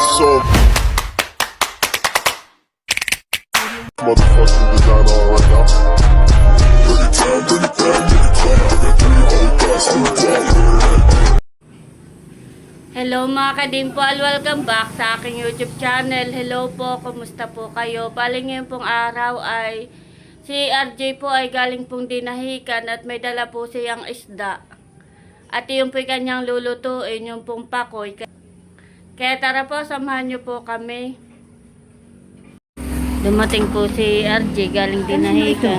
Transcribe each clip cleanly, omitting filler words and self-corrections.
So motherfucking designer right now. Hello mga kadimpal, welcome back sa aking YouTube channel. Hello po, kumusta po kayo? Bali ngayon pong araw ay si RJ po ay galing pong dinahikan at may dala po siyang isda. At yung po kanyang lulutuin, yung pong pakoy. Kaya tara po, samahan niyo po kami. Dumating po si RJ galing dinahikan.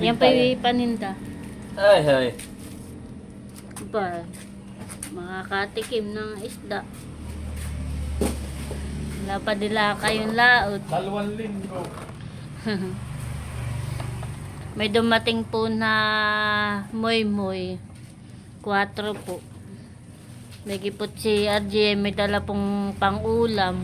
Yan pa yung paninda. Ay. Ba, makakatikim ng isda. Wala pa nila kayong laot. 2 linggo. May dumating po na moy-moy. 4 po. May gipot si RJ, may dala pong pang-ulam.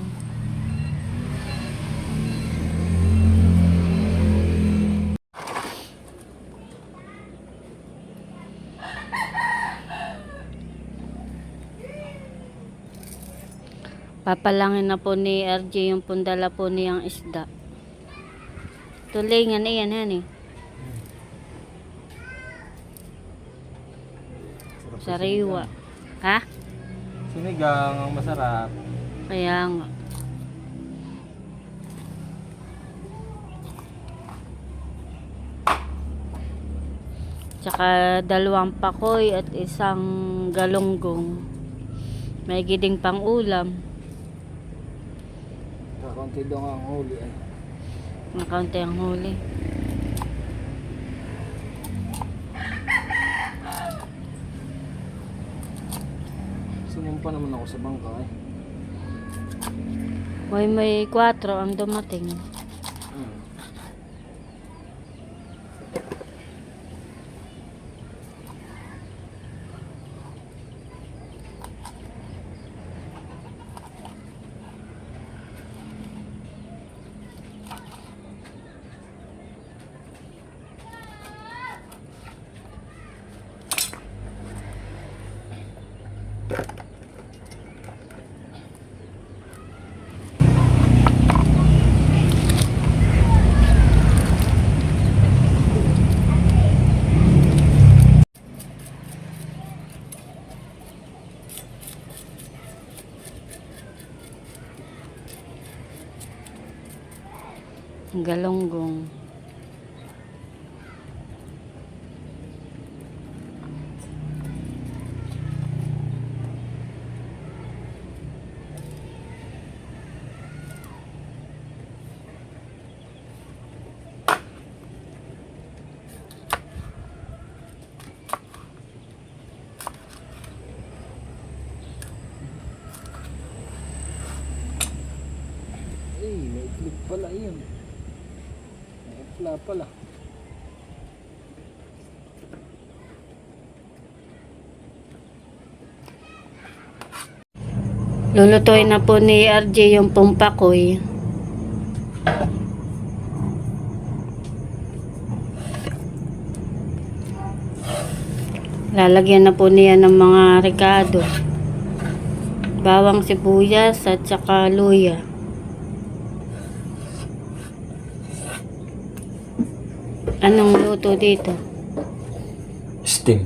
Papalangin na po ni RJ yung pundala po niyang isda. Tulingan yan eh. Sariwa. Ha? Sinigang ang masarap. Kaya nga. Tsaka 2 pakoy at 1 galunggong. May giding pang ulam. Kakunti daw ang huli ay. Makaunti ang huli. Sumumpa naman ako sa bangka eh. May 4 ang dumating. Galunggong. Ay, may itlog pala yun. Wala pala. Lulutuin na po ni RJ yung pumpakoy. Lalagyan na po niya ng mga rekado. Bawang sibuyas at saka luya. Anong luto dito? Steam.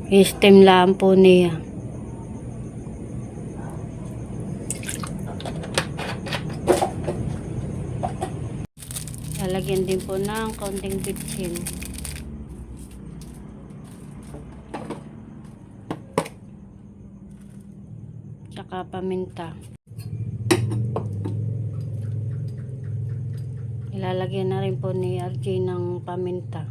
Steam lang po niya. Lalagyan din po ng kaunting bitsin. Tsaka paminta. Ilalagyan na rin po ni RJ ng paminta.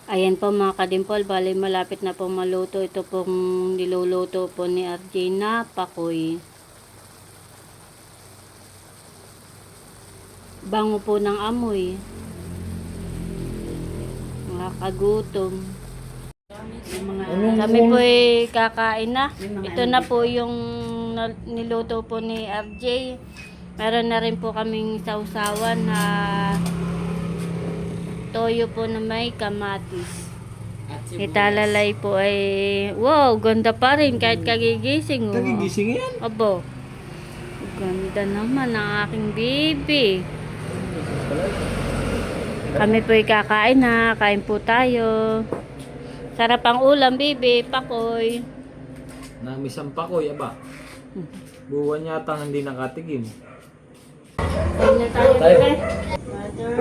Ayan po mga kadimpol, bali malapit na po maluto. Ito pong niluluto po ni RJ na pakoy. Bango po ng amoy. Nakakagutom. Kami po ay kakain na. Ito na po yung niluto po ni RJ. Meron na rin po kaming sausawan na toyo po na may kamatis. Italalay po ay, wow, ganda pa rin kahit kagigising. Nagigising yan. Abo, ganda naman ang aking baby. Kami po kakain na, kain po tayo. Sarap ang ulam, baby, pakoy. Namisang pakoy, aba. Buwan yata hindi nakatigim. Kain na tayo, Tayo. pre. Butter.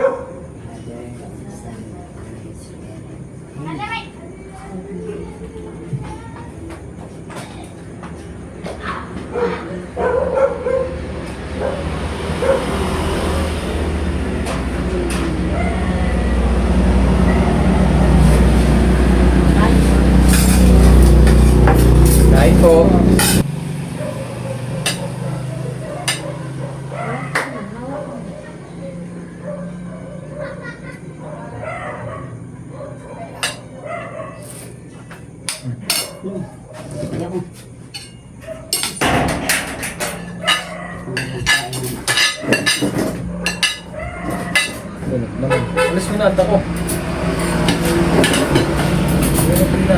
Kain po. Ganun naman. Alas mo na ata ko. Ganun na.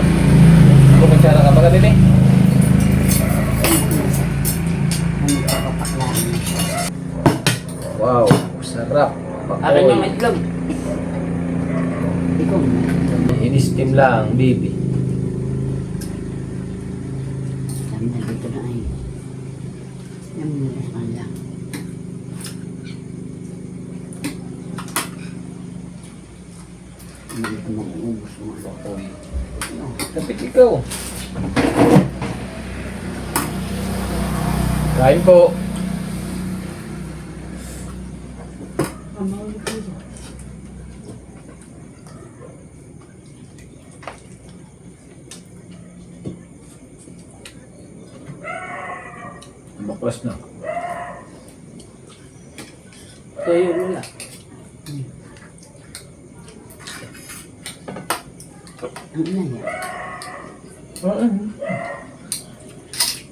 Kumatsara ka ba ka din eh? Wow, sarap. Akin yung itlog. Ikaw. In-steam lang, baby. Sabi na dito na ay. Yung naman lang. Hindi ko mag-uubos mga bakoy. Kapit ikaw. Kain po. Baklas na. Toyo nila. Ang ina yan.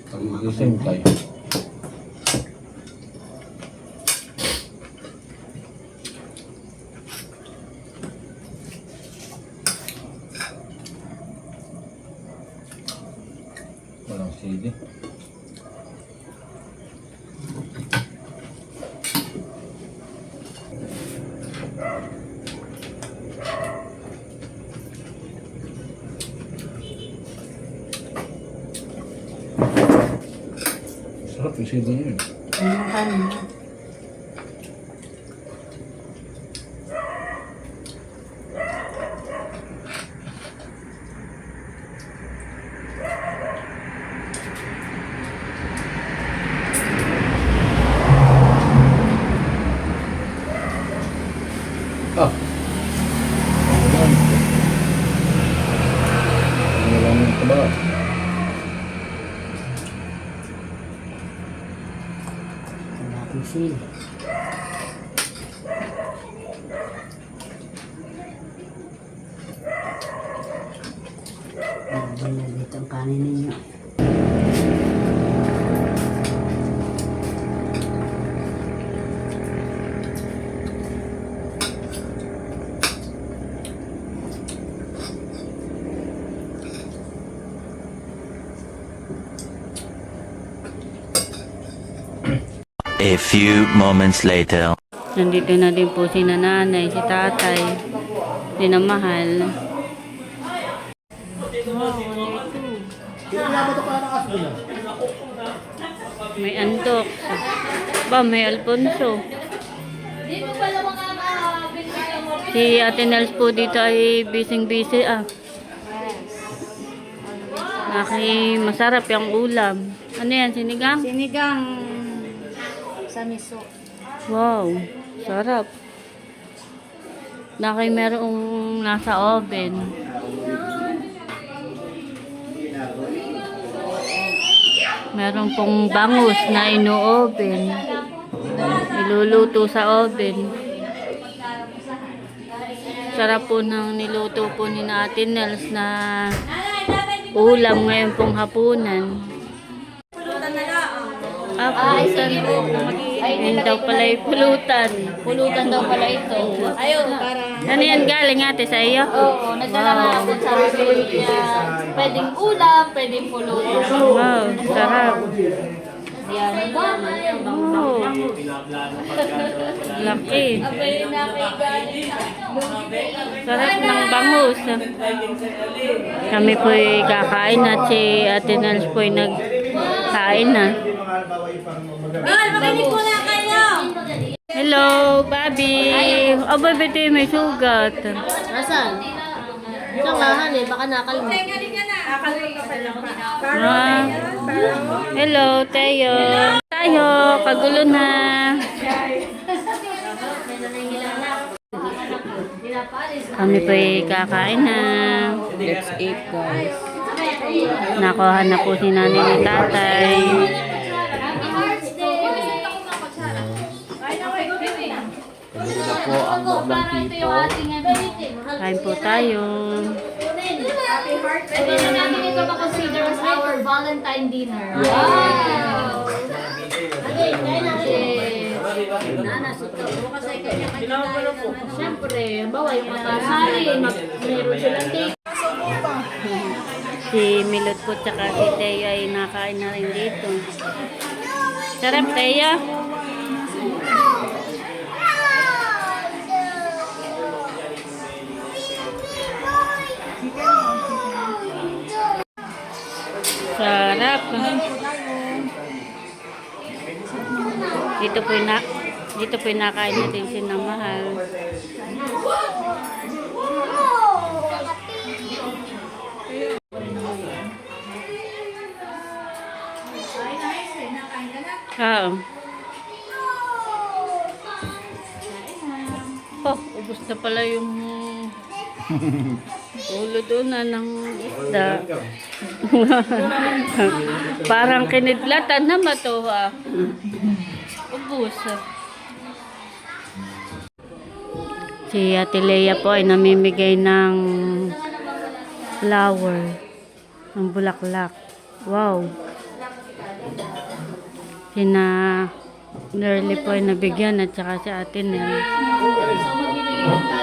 Pag-iisip tayo. Walang CD. Sarap yung CD yun. Ang kanin. Ah. Wala nang taba. Wala akong sili. Nandun na dito ang kanin ninyo. A few moments later. Nandito na din po si nanay, si tatay. Dinamahal. May antok. Ba, may Alfonso. Si Ate Nels po dito ay busy-busy masarap yung ulam. Ano yan, sinigang? Sinigang sa miso. Wow, sarap. Merong nasa oven. Meron pong bangus na ino-oven. Niluluto sa oven. Sarap po ng niluto po ni Ate Nels na ulam ngayon pong hapunan. Ah, sige po. Yun daw pala yung pulutan. Pulutan daw pala ito. Ayun, para... Ano yan galing ate sa iyo? Oo, nagdala nga ako sa pwedeng ulam, pwedeng pulutan. Wow, sarap. Yan. Oh, laki. Abay na kay galing sa... Sarap ng bangus. Kami po'y kakain at si Ate Nels po'y nagkain na. Hello, Bobby. Oh, Bobby, ito yung may sugat. Nasaan? Sangahan eh, baka nakalma. Ah. Hello, Teo. Tayo, kagulo na. Kami po'y kakain na. Let's eat, guys. Nakuha na po si nanay ni tatay. Ito na po ang mukbang tipo. Kain po tayo. Ito na namin ito consider as our Valentine dinner. Wow! Okay, kaya natin. Siyempre, bawa yung matasari, meron silang cake. Si Milot po tsaka si Teo ay nakain na rin dito. Sarap, Teo. Sarap. Dito po nakain natin si Namahal. Oo. Oh, ubos na pala yung ulo doon na ng isda. Parang kinidlatan na matuwa. Ubos. Si Ate Lea po ay namimigay ng flower, ng bulaklak. Wow. Sina Nerly po ay nabigyan at saka si Ate Nel. So, magbibigay tayo